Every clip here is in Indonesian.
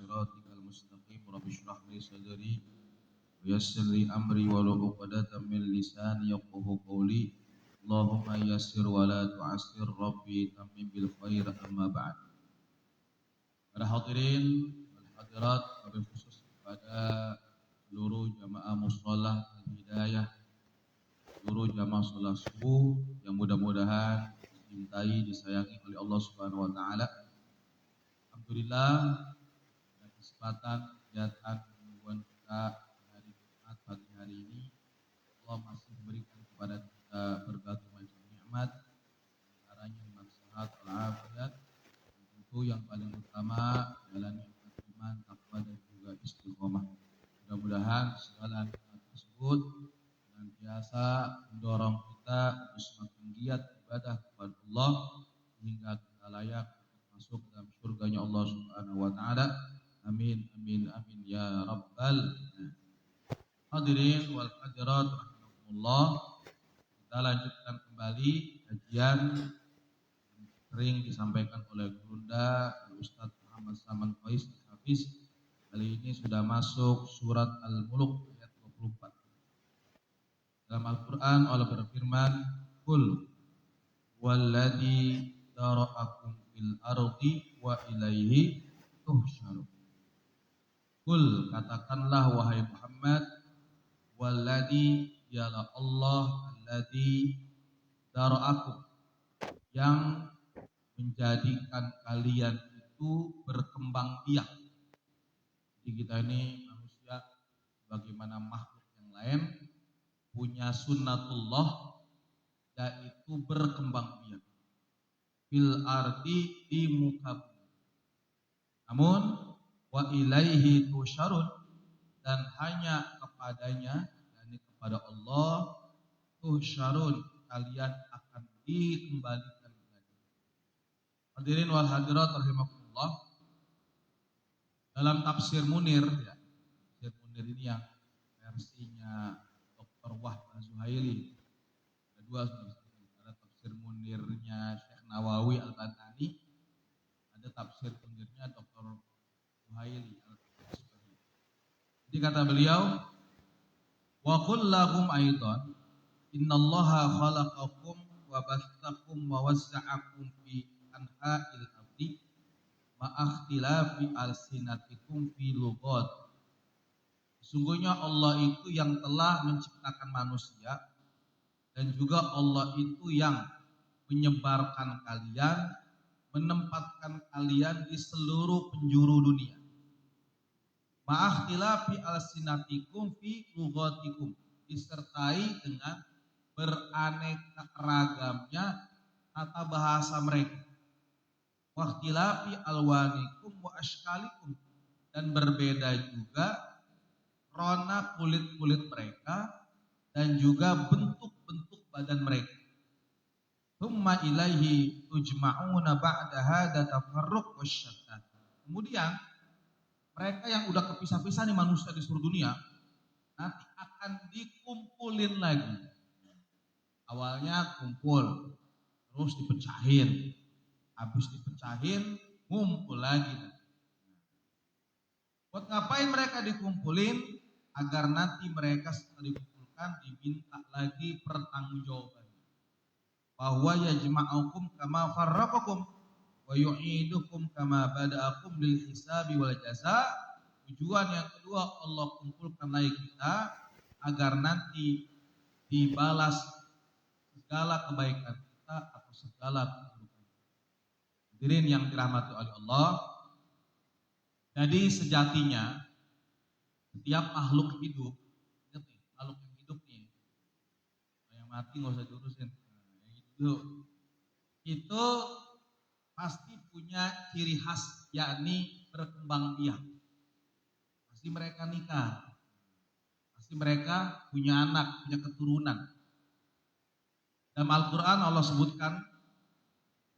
siratikal mustaqim. Rabbi shrah li sadri wa yassir li amri wahlul 'uqdatam min lisani yafqahu qawli. Allahumma yassir wa la tu'assir, Rabbi tammim bil khair, amma ba'd. Para hadirin wal hadirat, wabil khusus kepada seluruh jamaah musholah Al-Hidayah, seluruh jamaah sholat subuh yang mudah-mudahan dicintai, disayangi oleh Allah Subhanahu wa taala. Alhamdulillah, ada kesempatan kegiatan mingguan kita hari Jumat pagi hari ini. Allah masih memberikan kepada kita berbagai macam nikmat, antaranya nikmat sehat, walafiat, dan tentu yang paling utama adalah nikmat iman, takwa dan juga istiqomah. Mudah-mudahan segala nikmat tersebut senantiasa mendorong kita untuk semakin giat ibadah kepada Allah hingga kita layak masuk dalam surganya Allah Subhanahu wa taala. Amin amin amin ya rabbal alamin. Hadirin wal hadirat rahimakumullah, kita lanjutkan kembali kajian yang sering disampaikan oleh Gurunda Ustaz Muhammad Saman Faiz Hafiz. Kali ini sudah masuk surat Al-Mulk ayat 24. Dalam Al-Quran Allah berfirman, Qul walladzi dara'akum fil ardi wa ilaihi tuhsyarun. Qul, katakanlah wahai Muhammad, walladzi, dialah Allah, alladzi dara'akum, yang menjadikan kalian itu berkembang biak. Jadi kita ini manusia bagaimana makhluk yang lain punya sunnatullah, yaitu berkembang biak fil ardi, di muka bumi. Namun wa ilaihi tusyarun, dan hanya kepadanya, yakni kepada Allah, tusyarun, kalian akan dikembalikan lagi. Hadirin wal hadirat rahimakumullah, dalam tafsir Munir, ya, tafsir Munir ini yang versinya Dr. Wahbah Zuhaili, ada dua, ada tafsir Munirnya Syekh Nawawi Al-Bantani, ada tafsir Munirnya Dr. Zuhaili Al-Asbari. Jadi kata beliau, wa qul lahum aidan innallaha khalaqakum wa bathakum wa wazza'akum fi anha'il ardi ma'akhtilafi alsinatikum fi lughat. Sesungguhnya Allah itu yang telah menciptakan manusia, dan juga Allah itu yang menyebarkan kalian, menempatkan kalian di seluruh penjuru dunia. Ma'akhtilafi alsinatikum fi lughatikum, disertai dengan beraneka ragamnya tata bahasa mereka. Wahtilafi alwanikum wa ashkalikum, dan berbeda juga rona kulit-kulit mereka dan juga bentuk-bentuk badan mereka. Tsumma ilaihi tujma'una ba'da hadza tafarruq wasyattat. Kemudian mereka yang udah kepisah-pisah nih manusia di seluruh dunia nanti akan dikumpulin lagi. Awalnya kumpul, terus dipecahin. Habis dipecahin, ngumpul lagi. Buat ngapain mereka dikumpulin? Agar nanti mereka setelah dikumpulkan diminta lagi pertanggungjawaban. Bahwa yajma'ukum kama farraqakum wa yu'idukum kama bada'akum lil hisabi wal jaza. Tujuan yang kedua, Allah kumpulkan lagi kita agar nanti dibalas segala kebaikan kita atau segala keburukan. Hadirin yang dirahmati oleh Allah, jadi sejatinya setiap makhluk hidup, makhluk yang hidup nih, yang mati nggak usah diurusin, yang hidup itu pasti punya ciri khas, yakni berkembang biak. Pasti mereka nikah, pasti mereka punya anak, punya keturunan. Dalam Al-Quran Allah sebutkan,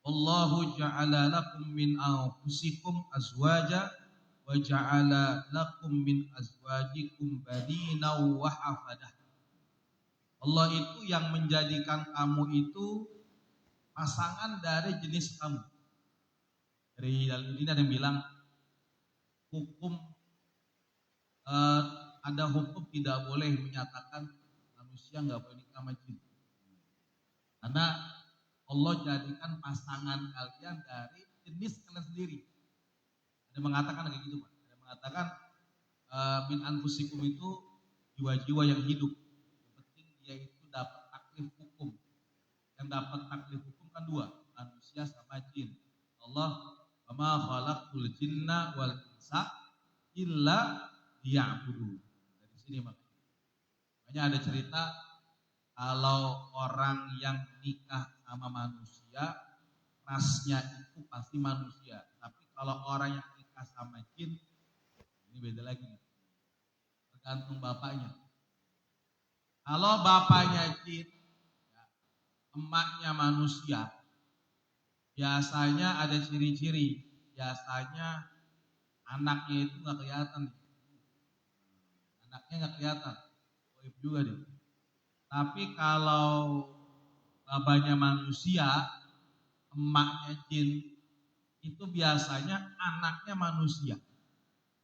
Allahu ja'ala lakum min anfusikum azwaja wa ja'ala lakum min azwajikum banina wa hafadah. Allah itu yang menjadikan kamu itu pasangan dari jenis kamu. Dari ini ada yang bilang hukum eh, ada hukum tidak boleh menyatakan manusia nggak boleh nikah sama jin. Karena Allah jadikan pasangan kalian dari jenis kalian sendiri. Ada yang mengatakan kayak gitu, Pak. Ada yang mengatakan min anfusikum itu jiwa-jiwa yang hidup. Yang penting dia itu dapat taklif hukum. Yang dapat taklif hukum kan dua, manusia sama jin. Allah ma khalaqul jinna wal insa illa liya'budun. Dari sini makanya ada cerita kalau orang yang nikah sama manusia rasnya itu pasti manusia. Tapi kalau orang yang nikah sama jin ini beda lagi. Tergantung bapaknya. Kalau bapaknya jin, ya, emaknya manusia, biasanya ada ciri-ciri. Biasanya anaknya itu nggak kelihatan. Anaknya nggak kelihatan. Goib juga deh. Tapi kalau bapaknya manusia, emaknya jin, itu biasanya anaknya manusia.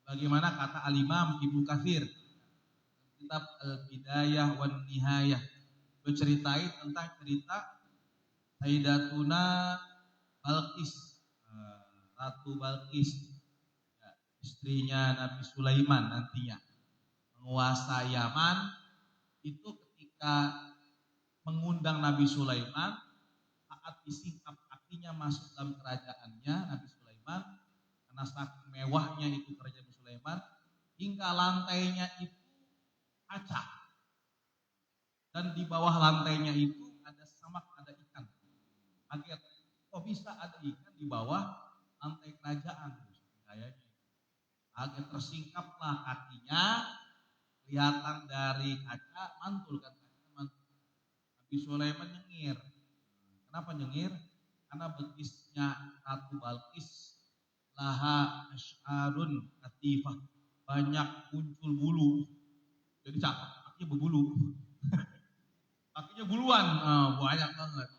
Bagaimana kata Al-Imam Ibnu Katsir, kitab Al-Bidayah wan Nihayah, berceritain tentang cerita Sayyidatuna Balqis, Ratu Balqis, istrinya Nabi Sulaiman nantinya, penguasa Yaman. Itu ketika mengundang Nabi Sulaiman, saat disingkap kakinya masuk dalam kerajaannya Nabi Sulaiman, karena saking mewahnya itu kerajaan Nabi Sulaiman, hingga lantainya itu kaca, dan di bawah lantainya itu ada samak, ada ikan. Kaget, kok bisa ada ikan di bawah lantai kerajaan? Kayaknya kaget, tersingkaplah kakinya, kelihatan dari kaca, mantul kan, mantul. Nabi Sulaiman nyengir. Kenapa nyengir? Karena betisnya Ratu Balqis laha asy'arun katifah, banyak muncul bulu. Jadi cakep, kakinya berbulu. Kakinya buluan, banyak banget.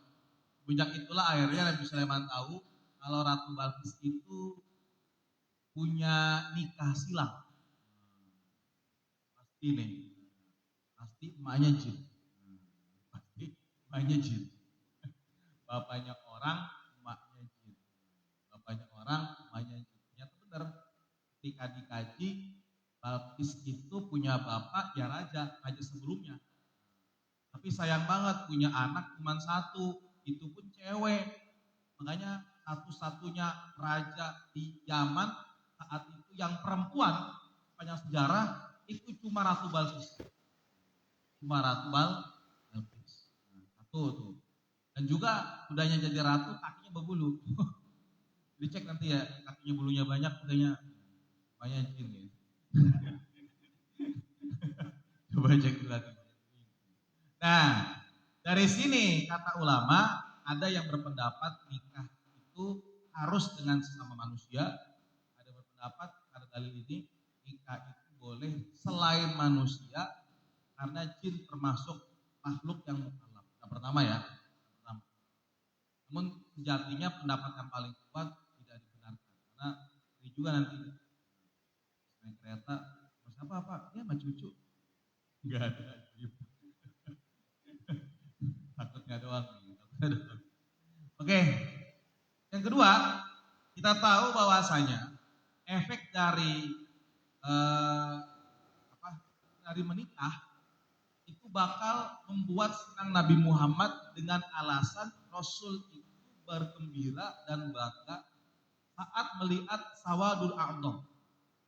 Sejak itulah akhirnya Nabi Sulaiman tahu kalau Ratu Balqis itu punya nikah silang. Pasti nih, pasti emaknya jin. Pasti emaknya jin. Bapaknya orang, emaknya jin. Bapaknya orang, emaknya jin. Ternyata benar. Ketika dikaji, Balqis itu punya bapak ya raja sebelumnya. Tapi sayang banget punya anak cuma satu, itu pun cewek. Makanya satu-satunya raja di Yaman saat itu yang perempuan sepanjang sejarah itu cuma Ratu Balqis. Cuma Ratu Balqis. Satu tuh. Dan juga udahnya jadi ratu kakinya berbulu. Dicek nanti ya, kakinya bulunya banyak, udahnya banyak jin ya. Coba cek lagi. Nah, dari sini kata ulama ada yang berpendapat nikah itu harus dengan sesama manusia. Ada berpendapat ada dalil ini nikah itu boleh selain manusia karena jin termasuk makhluk yang mukallaf. Yang pertama ya. Namun sejatinya pendapat yang paling kuat tidak dibenarkan karena ini juga nanti naik kereta mas apa ya sama cucu nggak ada. Takutnya doang. Oke, yang kedua kita tahu bahwasanya efek dari dari menikah itu bakal membuat senang Nabi Muhammad dengan alasan Rasul itu bergembira dan bangga saat melihat Sawadul A'dham.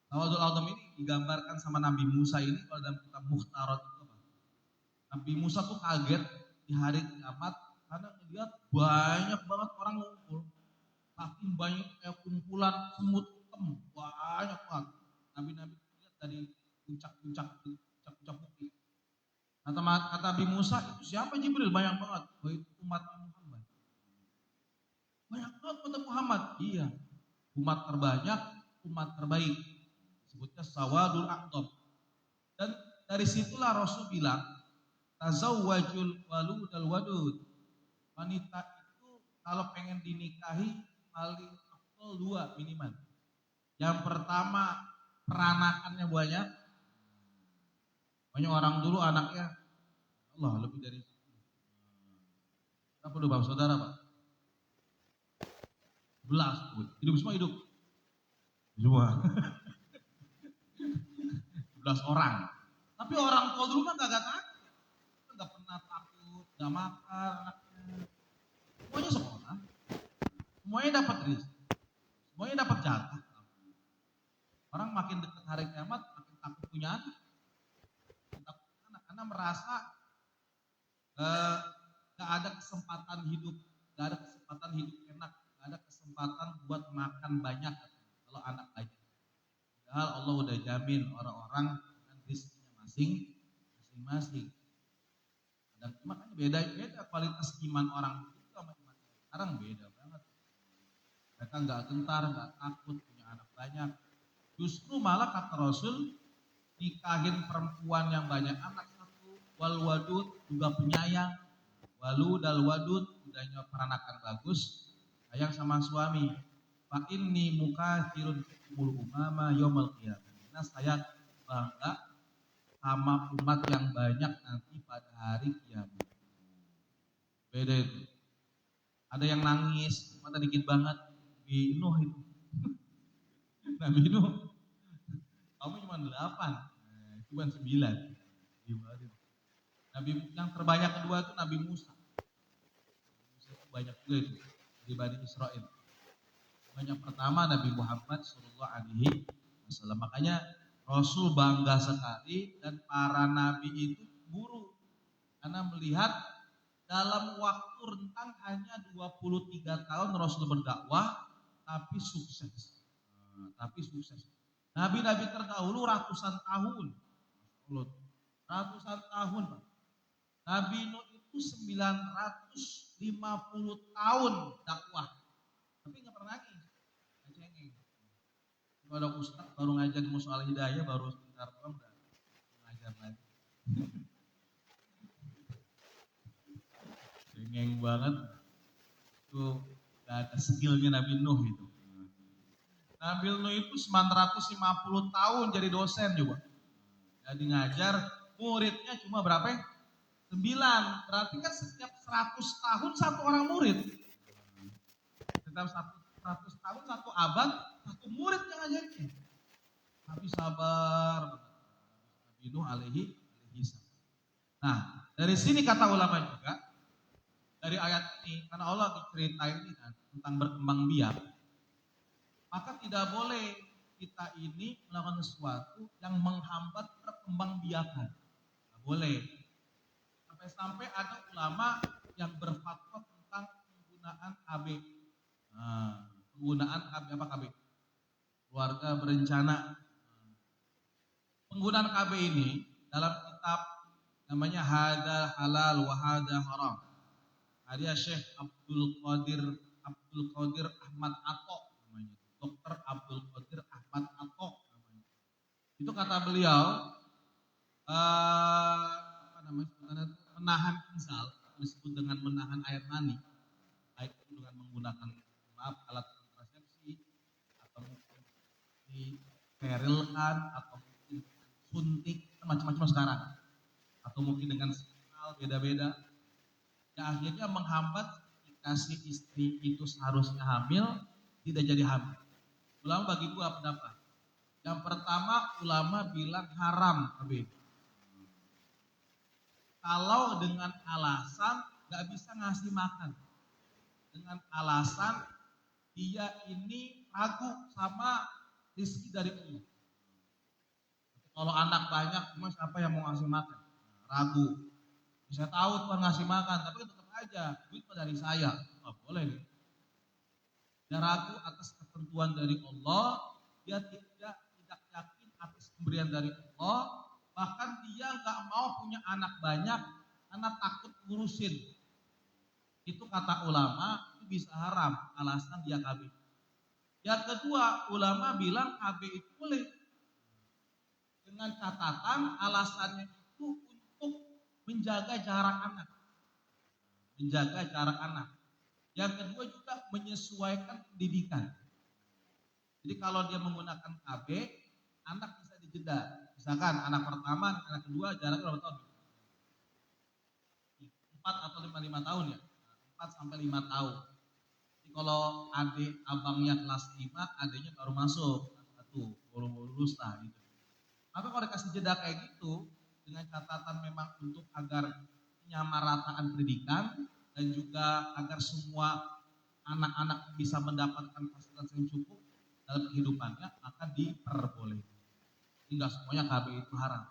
Sawadul A'dham ini digambarkan sama Nabi Musa ini kalau dalam kitab Mukhtarat itu. Nabi Musa tuh kaget di hari kiamat karena melihat banyak banget orang ngumpul. Saking banyak kayak kumpulan semut hitam, banyak banget. Nabi-nabi lihat dari puncak-puncak bukit. Kata Nabi Musa, itu siapa Jibril? Banyak banget. Oh, itu umat Muhammad. Banyak banget umat Muhammad. Iya. Umat terbanyak, umat terbaik. Disebutnya Sawadul A'dham. Dan dari situlah Rasul bilang, tazawwajul waludal wadud. Wanita itu kalau pengen dinikahi paling afdal dua minimal. Yang pertama peranakannya banyak. Banyak orang dulu anaknya Allah lebih dari berapa dulu Bapak Saudara Pak? 11. Hidup semua hidup. Semua. 11 orang. Tapi orang tua dulu kan gak takut. Gak pernah takut, gak makan anaknya. Semuanya sekolah. Semuanya dapat rezeki. Semuanya dapat jatah. Orang makin dekat hari kiamat makin takut punya anak. Takut anak karena merasa gak ada kesempatan hidup, gak ada kesempatan hidup enak, gak ada kesempatan buat makan banyak kalau anak banyak. Padahal Allah udah jamin orang-orang dengan rezekinya masing-masing. Dan makanya beda kualitas iman orang itu sama iman sekarang beda banget. Mereka nggak gentar, nggak takut punya anak banyak. Justru malah kata Rasul nikahin perempuan yang banyak anak satu, wal wadud juga penyayang, walud al wadud udahnya peranakan bagus, sayang sama suami. Fa inni mukatsirun bikumul umama yaumil qiyamah. Karena saya bangga sama umat yang banyak nanti pada hari kiamat. Beda itu. Ada yang nangis, mata dikit banget. Nabi Nuh itu. Nabi Nuh. Kamu cuma 8, cuma 9. Nabi yang terbanyak kedua itu Nabi Musa. Musa itu banyak juga itu di Bani Israel. Banyak pertama Nabi Muhammad Sallallahu Alaihi Wasallam. Makanya Rasul bangga sekali dan para nabi itu guru karena melihat dalam waktu rentang hanya 23 tahun Rasul berdakwah tapi sukses. Nabi-nabi terdahulu ratusan tahun. Ratusan tahun. Nabi Nuh itu 950 tahun dakwah. Tapi nggak pernah nangis. Cengeng. Kalau ada ustaz baru ngajar di Musoal Hidayah baru sebentar doang udah ngajar lagi. Cengeng banget. Itu gak ada skillnya Nabi Nuh itu. Nabi Nuh itu 950 tahun jadi dosen juga. Jadi ngajar, muridnya cuma berapa? 9. Berarti kan setiap 100 tahun satu orang murid. Setiap 100 tahun satu abad, satu murid yang ngajarnya. Tapi sabar. Nabi Nuh alaihi salam. Nah, dari sini kata ulama juga, dari ayat ini, karena Allah diceritain ini kan, tentang berkembang biak, maka tidak boleh kita ini melakukan sesuatu yang menghambat perkembangbiakan. Tidak boleh. Sampai-sampai ada ulama yang berfatwa tentang penggunaan KB. Nah, penggunaan KB apa KB? Keluarga berencana. Penggunaan KB ini dalam kitab namanya Hada Halal wa Hada Haram. Karya Syekh Abdul Qadir Ahmad Atho namanya. Dr. Abdul Qadir Ahmad Atho namanya. Itu kata beliau menahan insal disebut dengan menahan air mani, baik itu dengan menggunakan alat kontrasepsi atau mungkin disterilkan atau mungkin suntik macam-macam sekarang atau mungkin dengan signal beda-beda yang akhirnya menghambat jika si istri itu seharusnya hamil tidak jadi hamil. Ulama bagi dua pendapat. Yang pertama ulama bilang haram KB. Kalau dengan alasan gak bisa ngasih makan, dengan alasan dia ini ragu sama rezeki dari Allah. Kalau anak banyak, cuma siapa yang mau ngasih makan? Ragu. Bisa tahu Tuhan ngasih makan, tapi tetap aja duit dari saya. Oh, boleh nih. Dia ragu atas ketentuan dari Allah, dia tidak yakin atas pemberian dari Allah. Bahkan dia gak mau punya anak banyak karena takut ngurusin. Itu kata ulama, itu bisa haram, alasan dia KB. Yang kedua, ulama bilang KB itu boleh. Dengan catatan alasannya itu untuk menjaga jarak anak. Menjaga jarak anak. Yang kedua juga menyesuaikan pendidikan. Jadi kalau dia menggunakan KB, anak bisa dijeda. Misalkan anak pertama, anak kedua jaraknya berapa tahun? 4 atau 5 tahun ya? 4 sampai 5 tahun. Jadi kalau adik abangnya kelas 5, adiknya baru masuk kelas 1, baru lulus lah gitu. Maka kalau dikasih jeda kayak gitu, dengan catatan memang untuk agar penyamarataan pendidikan dan juga agar semua anak-anak bisa mendapatkan fasilitas yang cukup dalam kehidupannya, maka diperbolehkan. Tidak semuanya KB itu haram.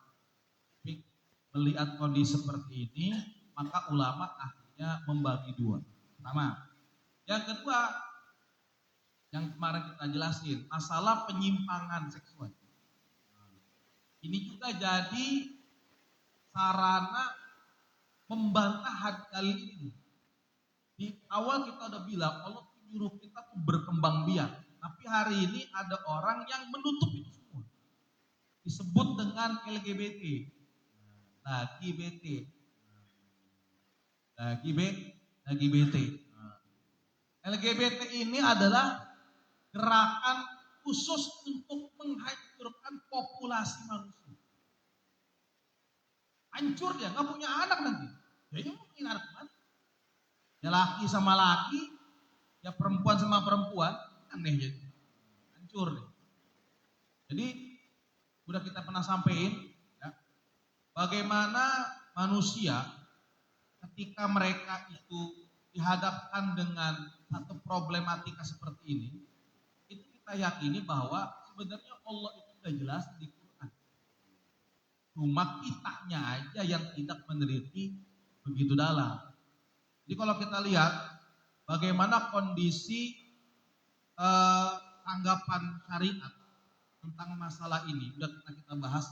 Tapi melihat kondisi seperti ini, maka ulama akhirnya membagi dua. Pertama, yang kedua, yang kemarin kita jelasin, masalah penyimpangan seksual. Ini juga jadi sarana membantah dalil ini. Di awal kita udah bilang Allah menyuruh kita tuh berkembang biak, tapi hari ini ada orang yang menutup itu semua. Disebut dengan LGBT, LGBT. LGBT ini adalah gerakan khusus untuk menghancurkan populasi manusia. Hancur dia, nggak punya anak nanti. Jadi mau punya anak mana? Ya laki sama laki, ya perempuan sama perempuan, aneh jadi. Hancur deh. Jadi udah kita pernah sampein ya, bagaimana manusia ketika mereka itu dihadapkan dengan satu problematika seperti ini, itu kita yakini bahwa sebenarnya Allah itu sudah jelas di Quran. Cuma kitanya aja yang tidak meneliti begitu dalam. Jadi kalau kita lihat bagaimana kondisi tanggapan syariat tentang masalah ini, udah kita bahas.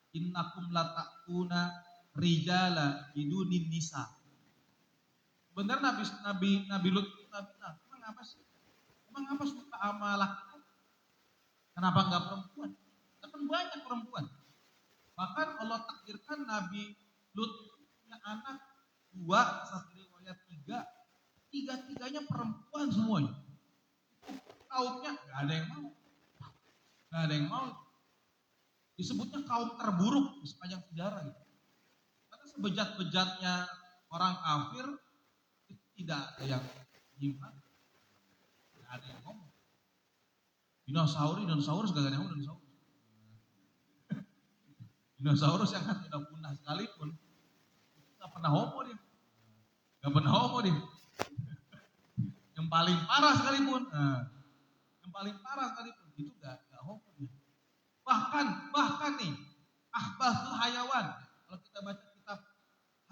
Innakum lata'una rijala bidunin nisa. Benar Nabi Lut bilang, emang apa suka sama laki-laki? Kenapa enggak perempuan? Kan banyak perempuan. Bahkan Allah takdirkan Nabi Lut punya anak 2, satu riwayat 3, tiga-tiganya perempuan semuanya. Kaumnya nggak ada yang mau. Disebutnya kaum terburuk di sepanjang sejarah gitu. Karena sebejat-bejatnya orang kafir itu tidak ada yang nyimpan, tidak ada yang ngomong. Dinosaurus gak ada yang ngomong dinosaurus yang kan sudah punah sekalipun nggak pernah homo dia. Yang paling parah sekalipun itu gak homo dia. Bahkan nih ahbasul hayawan, kalau kita baca kitab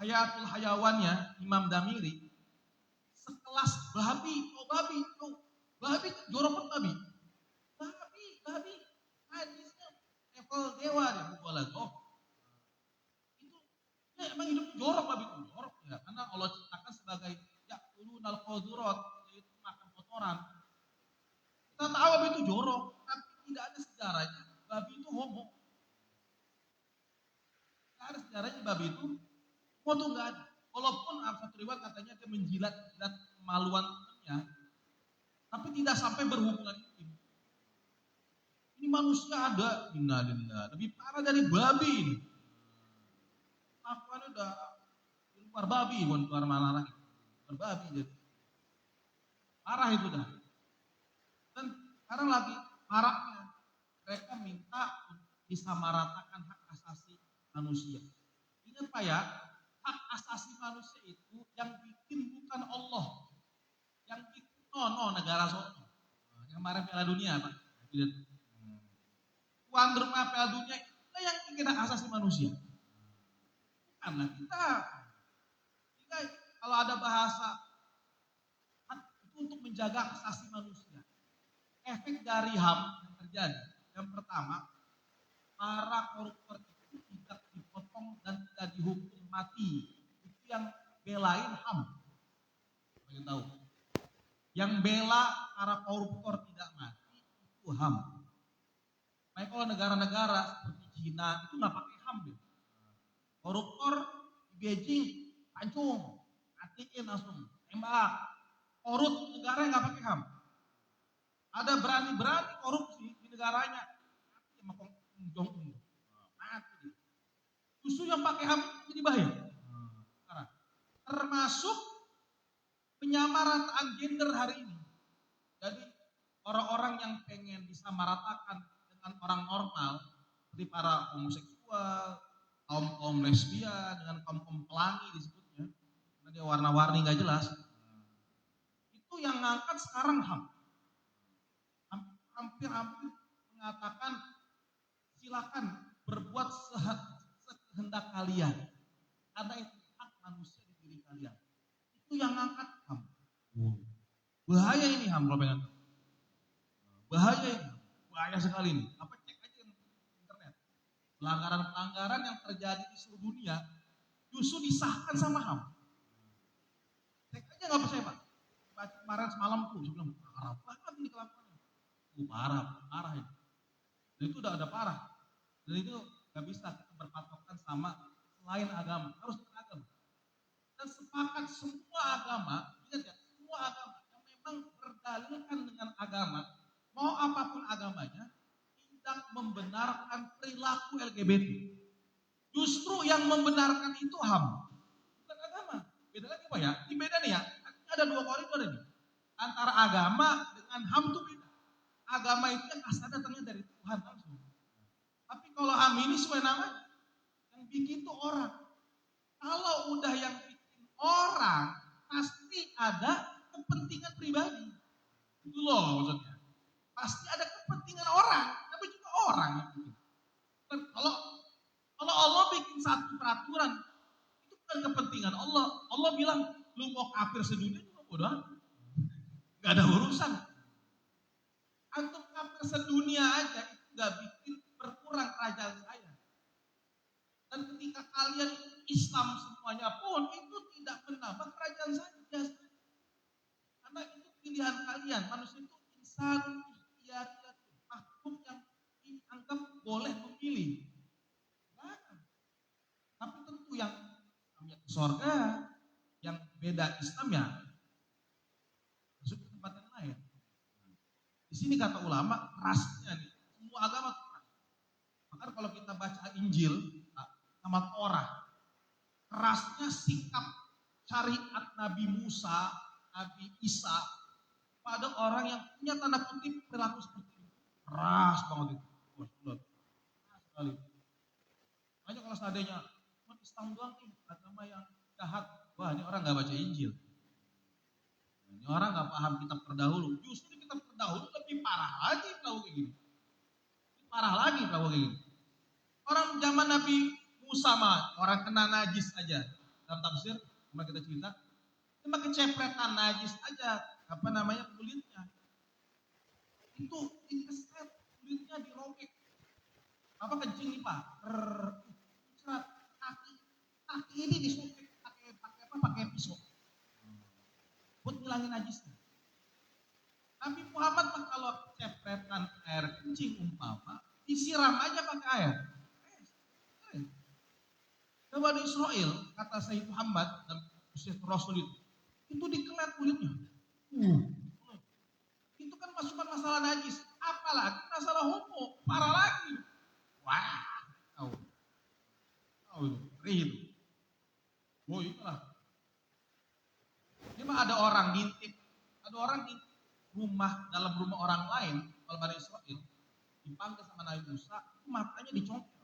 Hayatul Hayawannya Imam Damiri, sekelas babi jorok babi hadisnya level dewa dia bukan lagi. Itu ya emang hidup jorok babi itu jorok ya, karena Allah ciptakan sebagai ya'kulunal qadurat, yaitu makan kotoran. Kita tahu babi itu jorok, tapi tidak ada sejarahnya babi itu homo. Tidak ada sejarahnya babi itu homo tuh nggak ada. Walaupun satu riwayat katanya dia menjilat kemaluan temannya, tapi tidak sampai berhubungan intim. Ini manusia ada, innalillah, lebih parah dari babi ini. Lakuannya udah keluar babi, bukan keluar malah lagi, keluar babi jadi. Parah itu dah. Dan sekarang lagi maraknya mereka minta disamaratakan hak asasi manusia. Ingat Pak ya, hak asasi manusia itu yang bikin bukan Allah, yang bikin negara sono. Yang kemarin Piala Dunia Pak. Tuan rumah Piala Dunia itu yang bikin hak asasi manusia. Karena kita kalau ada bahasa itu untuk menjaga hak asasi manusia. Efek dari HAM yang terjadi, yang pertama, para koruptor itu tidak dipotong dan tidak dihukum mati. Itu yang belain HAM. Kalian tahu? Yang bela para koruptor tidak mati itu HAM. Makanya kalau negara-negara seperti Cina itu nggak pakai HAM deh. Koruptor di Beijing pancung, matiin langsung, tembak. Korut negara yang nggak pakai HAM. Ada berani-berani korupsi di negaranya, Jong Un. Mati dia. Justru yang pakai HAM jadi bahaya. Sekarang. Termasuk penyamarataan gender hari ini. Jadi orang-orang yang pengen disamaratakan dengan orang normal, seperti para homoseksual, kaum lesbian, dengan kaum pelangi disebutnya, karena dia warna-warni nggak jelas. Itu yang ngangkat sekarang HAM. Hampir-hampir mengatakan silakan berbuat sekehendak kalian, karena itu hak manusia di diri kalian. Itu yang ngangkat HAM. Bahaya ini HAM kalau pengen. Bahaya ini. Bahaya sekali ini. Apa cek aja di internet. Pelanggaran-pelanggaran yang terjadi di seluruh dunia justru disahkan sama HAM. Cek aja nggak percaya Pak. Baca kemarin semalam tuh, saya bilang parah banget ini kelakuannya. Parah ini. Dan itu udah ada parah. Dan itu nggak bisa kita berpatokan sama selain agama, harus beragama. Dan sepakat semua agama, ingat ya, semua agama yang memang berdalilkan dengan agama, mau apapun agamanya, tidak membenarkan perilaku LGBT. Justru yang membenarkan itu HAM, bukan agama. Beda lagi Pak ya, ini beda nih ya. Ada dua koridor ini. Antara agama dengan HAM itu beda. Agama itu yang asal datangnya dari Tuhan langsung. Tapi kalau HAM ini sesuai namanya, yang bikin itu orang. Kalau udah yang bikin orang, pasti ada kepentingan pribadi. Itu loh maksudnya. Pasti ada kepentingan orang, tapi juga orang yang bikin. Kalau Allah bikin satu peraturan, itu bukan kepentingan Allah. Allah bilang, lu mau kafir sedunia juga bodoh. Gak ada urusan. Antum kafir sedunia aja itu gak bikin berkurang kerajaan saya. Dan ketika kalian Islam semuanya pun itu tidak menambah kerajaan saya biasa. Karena itu pilihan kalian. Manusia itu insan ikhtiar, makhluk yang dianggap boleh memilih. Nah, tapi tentu yang namanya ke surga, yang beda Islam ya masuk ke tempat yang lain. Di sini kata ulama rasnya nih, semua agama keras. Maka kalau kita baca Injil sama Torah, kerasnya sikap syariat Nabi Musa, Nabi Isa pada orang yang punya tanda kutip perilaku seperti itu. Keras banget itu. Keras sekali. Makanya kalau seandainya Islam doang nih agama yang jahat, wah ini orang nggak baca Injil. Ini orang nggak paham kitab terdahulu. Justru kitab terdahulu lebih parah lagi kalau kayak gini. Parah lagi kalau kayak gini. Orang zaman Nabi Musa mah orang kena najis aja. Dalam tafsir, kemarin kita cerita, cuma kecepretan najis aja. Apa namanya kulitnya? Itu dikeset, kulitnya dirobek. Apa kencing nih Pak? Cerat kaki ini disobek pakai pisau. Buat ngilangin najisnya. Nabi Muhammad kalau cepretan air kencing umpama, disiram aja pakai air. Coba di Israel, kata Sayyid Muhammad dan Syekh Rasul itu dikelet kulitnya. Itu kan masukkan masalah najis, apalagi masalah homo, parah lagi. Wah, tahu itu, rihit. Oh itulah. Ini mah ada orang ngintip dalam rumah orang lain, kalau Bani Israel, dipanggil sama Nabi Musa, itu matanya dicongkel.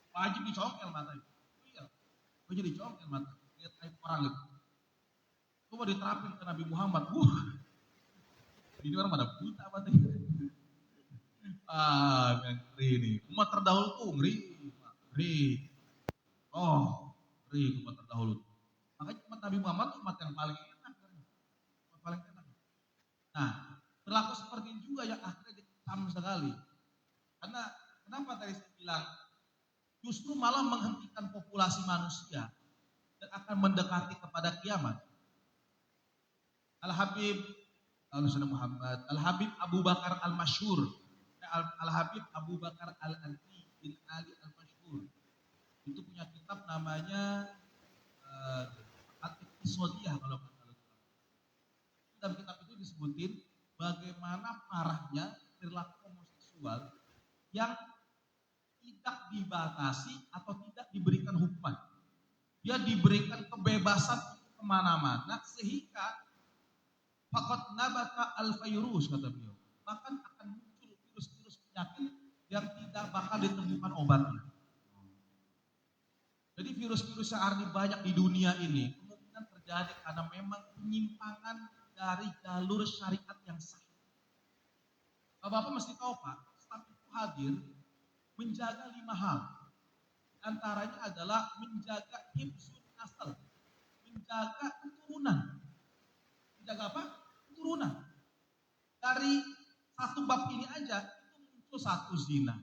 Wajib dicongkel matanya. Iya, wajib dicongkel mata. Lihat aib orang itu. Coba diterapin ke Nabi Muhammad. Ini orang pada buta matanya. Ngeri nih. Umat terdahulu tuh ngeri. Oh, ngeri umat terdahulu. Makanya umat Nabi Muhammad tuh umat yang paling enak. Paling enak. Nah, berlaku seperti ini juga yang akhirnya dikecam sekali. Karena kenapa tadi saya bilang justru malah menghentikan populasi manusia dan akan mendekati kepada kiamat. Al-Habib Muhammad, Al-Habib Abu Bakar Al-Masyhur, Al-Habib Abu Bakar Al-Anfi bin Ali Al-Masyhur. Itu punya kitab namanya At-Iqtisadiyah kalau dalam kitab itu disebutin bagaimana parahnya perilaku homoseksual yang tidak dibatasi atau tidak diberikan hukuman. Dia diberikan kebebasan untuk kemana-mana sehingga faqad nabata al-virus kata beliau. Bahkan akan muncul virus-virus penyakit yang tidak bakal ditemukan obatnya. Jadi virus-virus yang ada banyak di dunia ini kemungkinan terjadi karena memang penyimpangan dari jalur syariat yang sah. Bapak mesti tahu Pak, staf itu hadir menjaga 5 hal. Antaranya adalah menjaga hifzun nasl, menjaga keturunan. Menjaga apa? Keturunan. Dari satu bab ini aja itu muncul satu zina,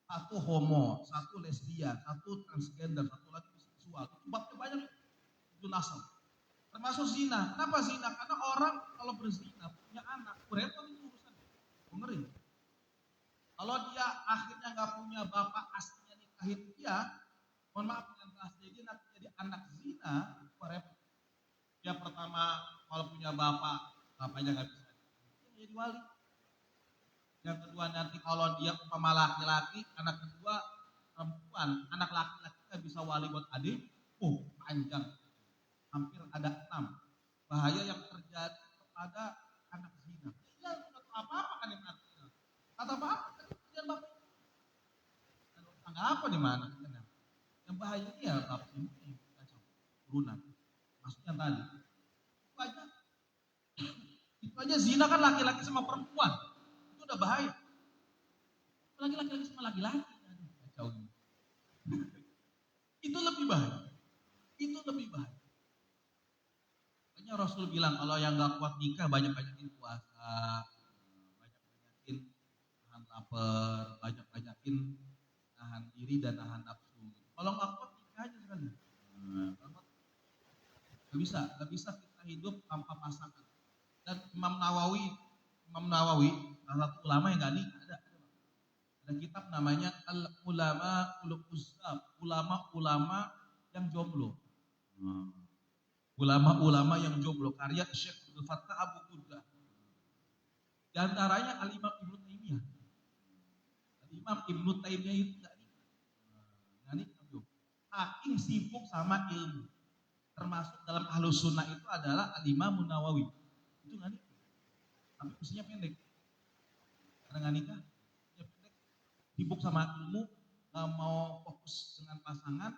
satu homo, satu lesbian, satu transgender, satu lagi biseksual. Itu babnya banyak itu nasl. Termasuk zina. Kenapa zina? Karena orang kalau berzina punya anak, repot itu urusannya. Ngeri. Kalau dia akhirnya nggak punya bapak aslinya nikahin dia, mohon maaf dengan bahasa dia nanti jadi anak zina, repot. Dia pertama kalau punya bapak, bapaknya nggak bisa, dia jadi wali. Yang kedua nanti kalau dia umpama laki-laki, anak kedua perempuan, anak laki-laki nggak bisa wali buat adik, panjang, hampir ada 6 bahaya yang terjadi kepada anak zina. Dia nggak tahu apa-apa kan yang anak zina, kata apa-apa kan dia bapak. Tangga apa di mana? Yang bahaya ini ya bapak ini kacau, turunan. Maksudnya tadi, itu aja zina kan laki-laki sama perempuan, itu udah bahaya. Laki-laki sama laki-laki, kacau ini. Itu lebih bahaya. Makanya Rasul bilang kalau yang nggak kuat nikah banyak-banyakin puasa, banyak-banyakin nahan lapar, banyak-banyakin nahan diri dan nahan nafsu. Kalau nggak kuat nikah aja sekali. Nggak bisa kita hidup tanpa pasangan. Dan Imam Nawawi, salah satu ulama yang nggak nikah ada kitab namanya Al-Ulama Ul-Uzzab, ulama-ulama yang jomblo. Ulama-ulama yang jomblo, karya Syekh Abdul Fattah Abu Quddah. Di antaranya Al-Imam Ibnu Taimiyah. Al-Imam Ibnu Taimiyah itu nggak nikah. Saking sibuk sama ilmu. Termasuk dalam Ahlus Sunnah itu adalah Al-Imam Nawawi. Itu nggak nikah. Tapi usianya pendek. Karena nggak nikah, usianya pendek. Sibuk sama ilmu, nggak mau fokus dengan pasangan,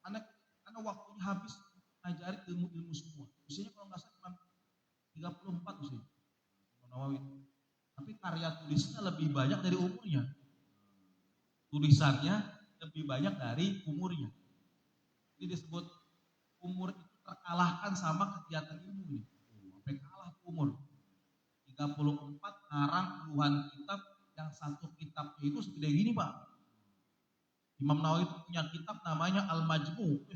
karena waktunya habis ngajari ilmu-ilmu semua. Usianya kalau nggak salah cuma 34 usianya. Nawawi. Tapi karya tulisnya lebih banyak dari umurnya. Tulisannya lebih banyak dari umurnya. Jadi disebut umur itu terkalahkan sama kegiatan ilmu ini. Sampai kalah umur. 34 ngarang puluhan kitab, yang satu kitabnya itu segede gini Pak. Imam Nawawi itu punya kitab namanya Al-Majmu'.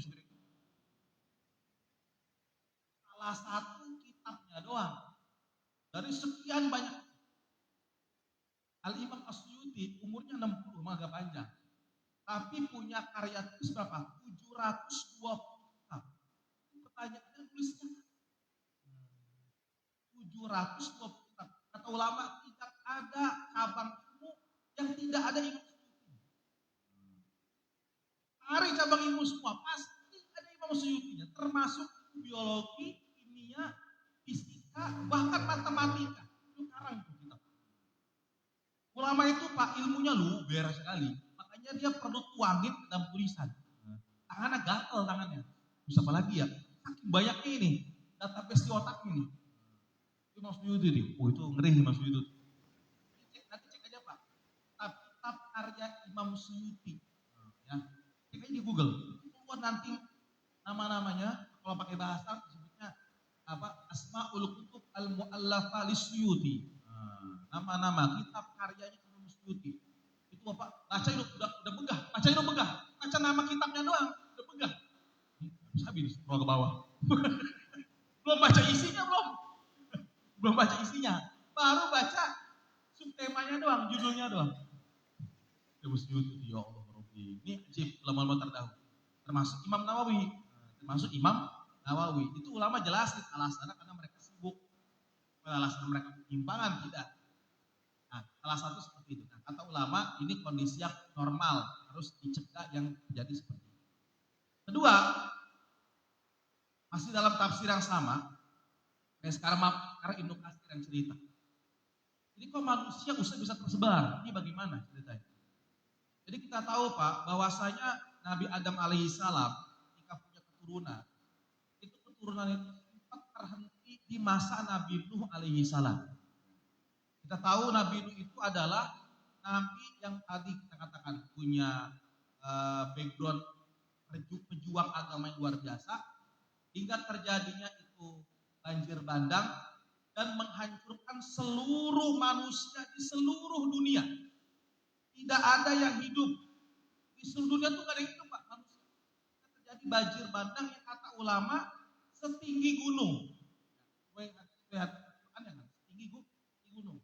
Salah satu kitabnya doang dari sekian banyak. Al-Imam As-Suyuti umurnya 60, agak panjang. Tapi punya karya tulis berapa? 720 kitab. Pertanyaannya tulisnya 720 kitab. Kata ulama tidak ada cabang ilmu yang tidak ada Imam Suyuti. Cari cabang ilmu semua pasti ada Imam Suyutinya, termasuk biologi, kimia, fisika, bahkan matematika. Itu karang tuh kitab. Ulama itu Pak ilmunya luber sekali. Makanya dia perlu tuangin ke dalam tulisan. Tangannya gatel tangannya. Bisa apa lagi ya? Saking banyaknya ini. Database di otak ini. Itu Mas Yudi nih. Itu ngeri nih Mas Yudi. Nanti cek aja Pak. Kitab karya Imam Suyuti. Ya. Cek aja di Google. Buat nanti nama-namanya. Kalau pakai bahasa disebutnya apa? Asmaul Kutub Al-Mu'allafa Lisyuti. Nama-nama kitab karyanya Imam Suyuti. Itu Bapak baca itu udah begah. Baca itu begah. Baca nama kitabnya doang udah begah. Habis scroll ke bawah. Belum baca isinya belum baca isinya. Baru baca subtemanya doang, judulnya doang. Imam Suyuti, ya Allah Rabbi. Ini ajib ulama-ulama terdahulu. Termasuk Imam Nawawi. Itu ulama jelasin alasannya karena mereka sibuk. Alasan mereka penyimpangan tidak. Nah, salah satu seperti itu. Nah, kata ulama ini kondisi yang normal, harus dicegah yang terjadi seperti itu. Kedua, masih dalam tafsir yang sama, sekarang Ibnu Katsir yang cerita. Jadi kok manusia bisa tersebar? Ini bagaimana ceritanya? Jadi kita tahu Pak, bahwasanya Nabi Adam alaihissalam ketika punya keturunan, itu keturunan itu sempat terhenti di masa Nabi Nuh alaihissalam. Kita tahu Nabi Nuh itu adalah Nabi yang tadi kita katakan punya background pejuang agama yang luar biasa, hingga terjadinya itu banjir bandang dan menghancurkan seluruh manusia di seluruh dunia. Tidak ada yang hidup. Di seluruh dunia itu gak ada yang hidup Pak. Manusia. Terjadi banjir bandang yang kata ulama setinggi gunung. Lihat, setinggi gunung.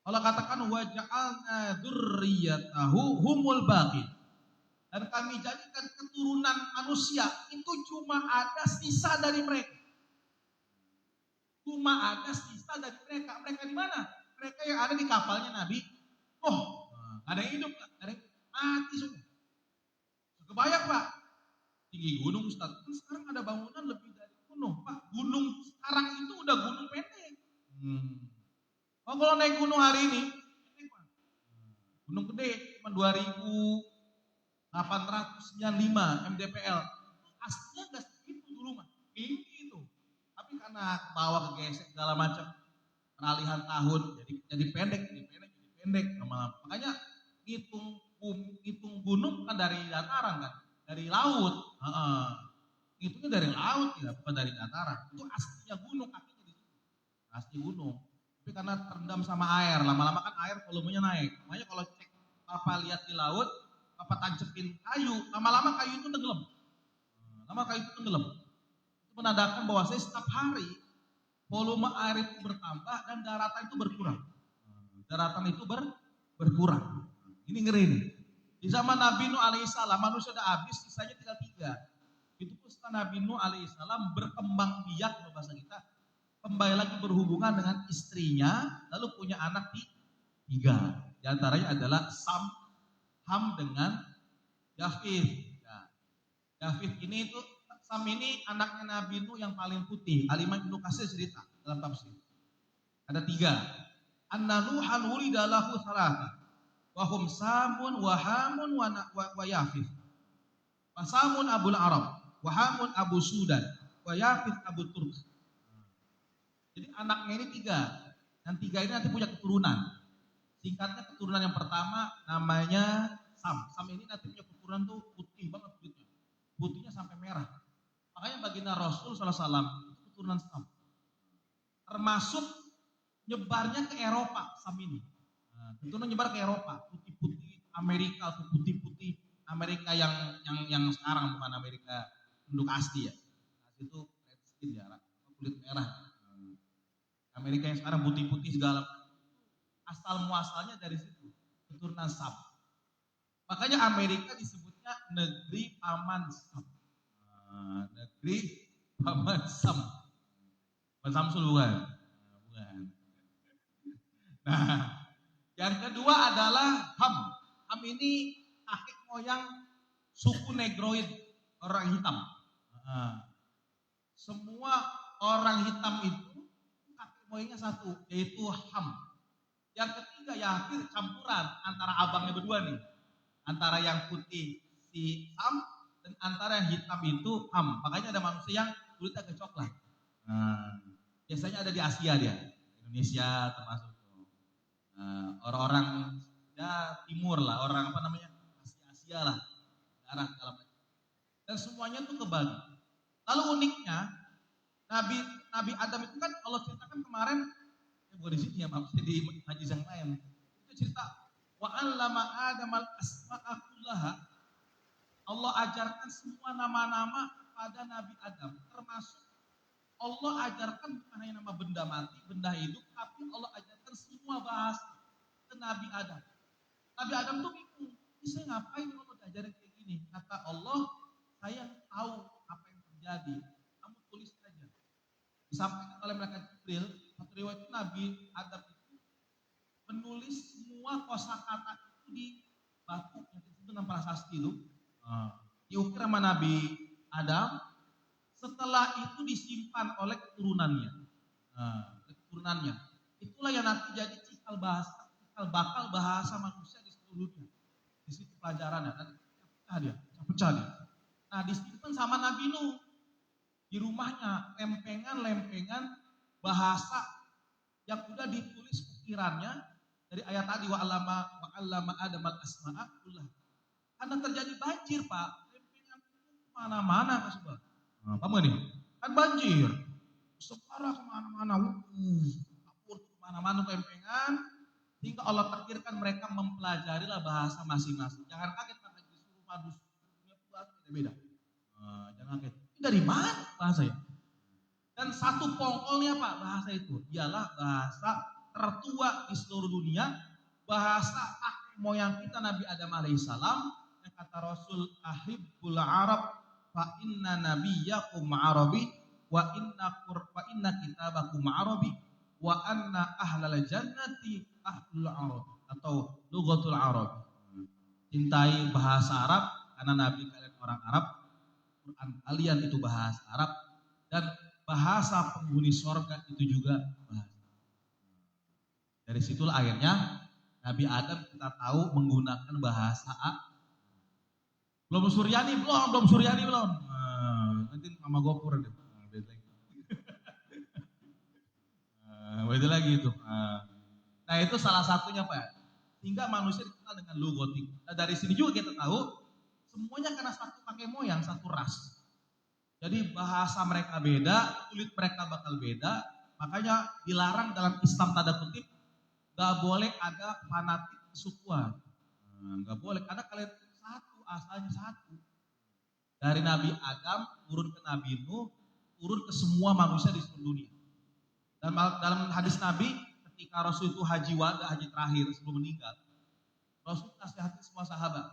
Allah katakan wa ja'alna dzurriyyatahu humul baqin. Dan kami jadikan keturunan manusia itu cuma ada sisa dari mereka. Cuma ada sisa dari mereka. Mereka di mana? Mereka yang ada di kapalnya Nabi. Oh, ada yang hidup, ada yang mati semua. Kebayang Pak, tinggi gunung Ustaz. Kan sekarang ada bangunan lebih dari gunung Pak. Gunung sekarang itu udah gunung pendek. Oh, kalau naik gunung hari ini, gunung gede cuma 2.895 mdpl. Aslinya nggak segitu dulu mah, tinggi itu. Tapi karena ke bawah kegesek segala macam, peralihan tahun, jadi pendek lama-lama. Makanya ngitung gunung kan dari dataran kan, dari laut. Ngitungnya dari laut ya, bukan dari dataran. Itu aslinya gunung, kakinya di situ. Asli gunung. Tapi karena terendam sama air, lama-lama kan air volumenya naik. Makanya kalau cek Papa lihat di laut, Papa tancepin kayu, lama-lama kayu itu tenggelam. Itu menandakan bahwa setiap hari volume air itu bertambah dan daratan itu berkurang. Berkurang. Ini ngeri nih. Di zaman Nabi Nuh alaihissalam manusia sudah habis, sisanya tinggal 3. Itu pun setelah Nabi Nuh alaihissalam berkembang biak, bahasa kita, kembali lagi berhubungan dengan istrinya, lalu punya anak 3. Di antaranya adalah Sam, Ham dengan Yafith. Yafith ini itu, Sam ini anaknya Nabi Nuh yang paling putih. Al-Imam Ibnu Katsir cerita dalam tafsir. Ada 3. Anna Nuhan wulida lahu salata. Wa hum Samun wa Hamun wa Yafith. Wa Samun Abul Arab, wa Hamun Abu Sudan, wa Yafith Abu Turk. Jadi anaknya ini 3. Dan 3 ini nanti punya keturunan. Singkatnya keturunan yang pertama namanya Sam. Sam ini nanti punya keturunan tuh putih banget kulitnya. Putihnya sampai merah. Makanya baginda Rasul SAW itu keturunan Sam. Termasuk nyebarnya ke Eropa Sam ini. Keturunan nyebar ke Eropa, putih-putih Amerika tuh putih-putih Amerika yang sekarang, bukan Amerika penduduk asli ya. Asli itu red skin ya, kulit merah. Amerika yang sekarang putih-putih segala asal muasalnya dari situ, keturunan Sam. Makanya Amerika disebutnya negeri paman Sam. Negeri paman Sam. Bukan Samsul bukan. Nah, yang kedua adalah Ham. Ham ini kakek moyang suku Negroid, orang hitam. Semua orang hitam itu kakek moyangnya satu, yaitu Ham. Yang ketiga Yafith campuran antara abangnya berdua nih. Antara yang putih si Ham dan antara yang hitam itu Ham. Makanya ada manusia yang kulitnya agak coklat. Biasanya ada di Asia dia. Indonesia termasuk. Orang-orang ya timur lah, orang Asia lah. Darah segala macam. Dan semuanya tuh kebagi. Lalu uniknya Nabi Adam itu kan Allah ceritakan kemarin, bukan di sini ya, maaf, di hadis yang lain. Itu cerita wa 'allama Adam al-asma'a kullaha. Allah ajarkan semua nama-nama pada Nabi Adam, termasuk Allah ajarkan bukan hanya nama benda mati, benda hidup, tapi Allah ajarkan semua bahasa ke Nabi Adam. Nabi Adam tuh bingung, ini saya ngapain Allah ajarin kayak gini? Kata Allah, saya tahu apa yang terjadi, kamu tulis saja. Disampaikan oleh malaikat Jibril, satu riwayat Nabi Adam itu menulis semua kosakata itu di batu yang disebut dengan prasasti itu. Diukir sama Nabi Adam, setelah itu disimpan oleh keturunannya. Keturunannya. Itulah yang nanti jadi cikal bakal bahasa manusia di seluruh dunia. Di situ pelajarannya, nanti pecah dia. Nah, disimpan sama Nabi Nuh di rumahnya, lempengan bahasa yang udah ditulis ukirannya dari ayat tadi wa 'allama Adam al-asma'a kullah. Karena terjadi banjir, Pak. Lempengan itu mana-mana, Pak Subhan. Paham gak nih? Kan banjir. Separah kemana-mana. Kapur kemana-mana lempengan. Sehingga Allah takdirkan mereka mempelajarilah bahasa masing-masing. Jangan kaget karena disuruh manusia punya bahasa beda-beda. Jangan kaget. Ini dari mana bahasa ya? Dan satu pokoknya Pak bahasa itu. Ialah bahasa tertua di seluruh dunia. Bahasa kakek moyang kita Nabi Adam alaihissalam. Yang kata Rasul ahibbul Arab fa inna nabiyyakum Arabi wa inna kitabakum Arabi wa anna ahlal jannati ahlul Arab atau lughatul Arab. Cintai bahasa Arab karena Nabi kalian orang Arab, Quran kalian itu bahasa Arab dan bahasa penghuni sorga itu juga bahasa. Dari situlah akhirnya Nabi Adam kita tahu menggunakan bahasa belum Suryani belum. Nanti Mama Gopur deh. Beda lagi itu. Nah itu salah satunya Pak. Sehingga manusia dikenal dengan lugotik. Nah dari sini juga kita tahu semuanya karena satu kakek moyang, satu ras. Jadi bahasa mereka beda, kulit mereka bakal beda. Makanya dilarang dalam Islam tanda kutip gak boleh ada fanatik kesukuan. Gak boleh karena kalian satu, asalnya satu. Dari Nabi Adam turun ke Nabi Nuh, turun ke semua manusia di seluruh dunia. Dan dalam hadis Nabi, ketika Rasul itu haji wada, haji terakhir sebelum meninggal, Rasul nasihati semua sahabat.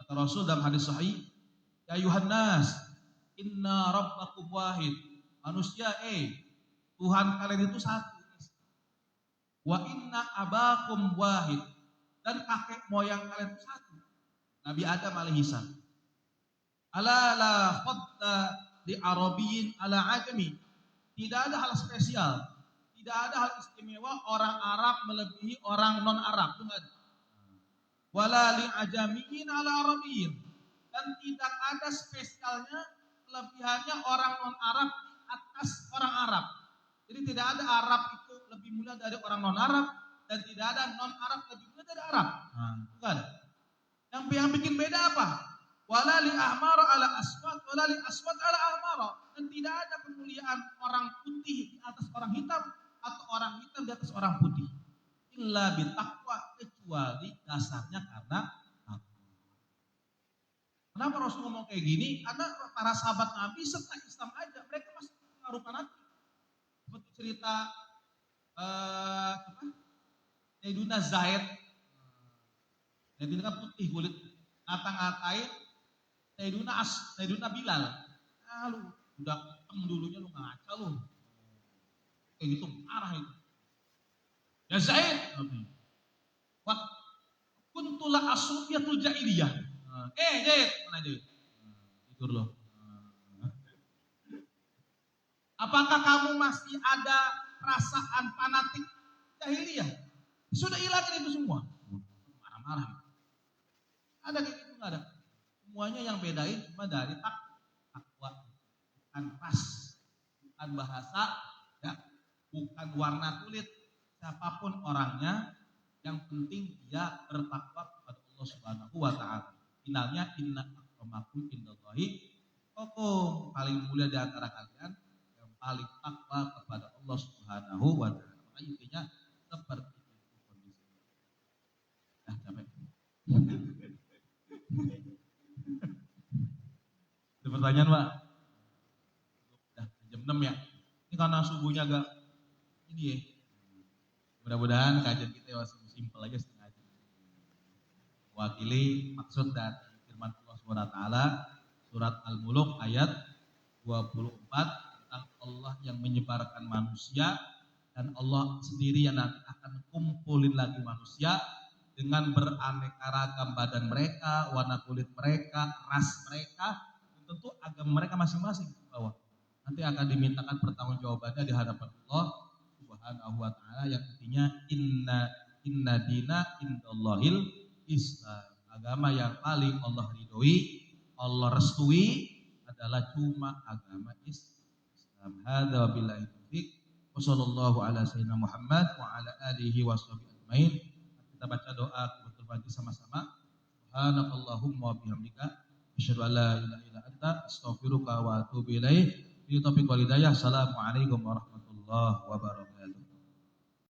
Kata Rasul dalam hadis sahih, ya Yuhannas, inna rabbakum wahid. Manusia, Tuhan kalian itu satu. Wa inna abakum wahid. Dan kakek moyang kalian itu satu. Nabi Adam alaihissalam. Ala la fadda li arabiyyin ala ajami. Tidak ada hal spesial. Tidak ada hal istimewa orang Arab melebihi orang non-Arab. Itu enggak ada. Wala li ajamiyyin ala arabiyyin. Dan tidak ada spesialnya kelebihannya orang non-Arab atas orang Arab. Jadi tidak ada Arab itu lebih mulia dari orang non-Arab dan tidak ada non-Arab lebih mulia dari Arab. Enggak ada. Yang bikin beda apa? Wala li ahmara ala aswad, wala li aswad ala ahmara. Dan tidak ada kemuliaan orang putih di atas orang hitam atau orang hitam di atas orang putih. Illa bitaqwa, kecuali dasarnya karena takwa. Kenapa Rasul ngomong kayak gini? Karena para sahabat Nabi serta Islam aja mereka masih pengaruh fanatik. Seperti cerita Sayyiduna Zaid. Sayyiduna kan putih kulit, ngata-ngatain Sayyiduna Bilal. Lu udah dulunya lu ngaca lu. Kayak gitu marah itu. Ya Zaid. Wah, kuntulah asufiyatul jahiliyah. Zaid, mana Zaid? Tidur loh. Apakah kamu masih ada perasaan fanatik jahiliyah? Sudah hilangin itu semua. Marah-marah. Ada kayak gitu nggak ada? Semuanya yang bedain cuma dari takwa, bukan ras, bukan bahasa, ya, bukan warna kulit. Siapapun orangnya, yang penting dia bertakwa kepada Allah Subhanahu wa Ta'ala. Finalnya inna akramakum indallahi atqakum. Paling mulia di antara kalian yang paling takwa kepada Allah Subhanahu wa Ta'ala. Maka intinya seperti itu kondisinya. Nah, capek. Ada pertanyaan Pak? Udah jam 6 ya. Ini karena subuhnya agak ini ya. Mudah-mudahan kajian kita masih simpel aja setengah jam. Wakili maksud dari firman Allah SWT surat Al-Muluk ayat 24 tentang Allah yang menyebarkan manusia dan Allah sendiri yang nanti akan kumpulin lagi manusia dengan beraneka ragam badan mereka, warna kulit mereka, ras mereka, tentu agama mereka masing-masing di bawah. Nanti akan dimintakan pertanggungjawabannya di hadapan Allah Subhanahu wa taala yang intinya inna dina indallahil Islam. Agama yang paling Allah ridhoi, Allah restui adalah cuma agama Islam. Hadza wabillahi taufiq. Wassallallahu ala sayyidina Muhammad wa ala alihi washabihi ajmain. Kita baca doa kutul bagi sama-sama. Subhanakallahumma wa bihamdika asyhadu an la ilaha illa anta astaghfiruka wa atubu ilaik. Bi taufiq wal hidayah. Assalamualaikum warahmatullahi wabarakatuh.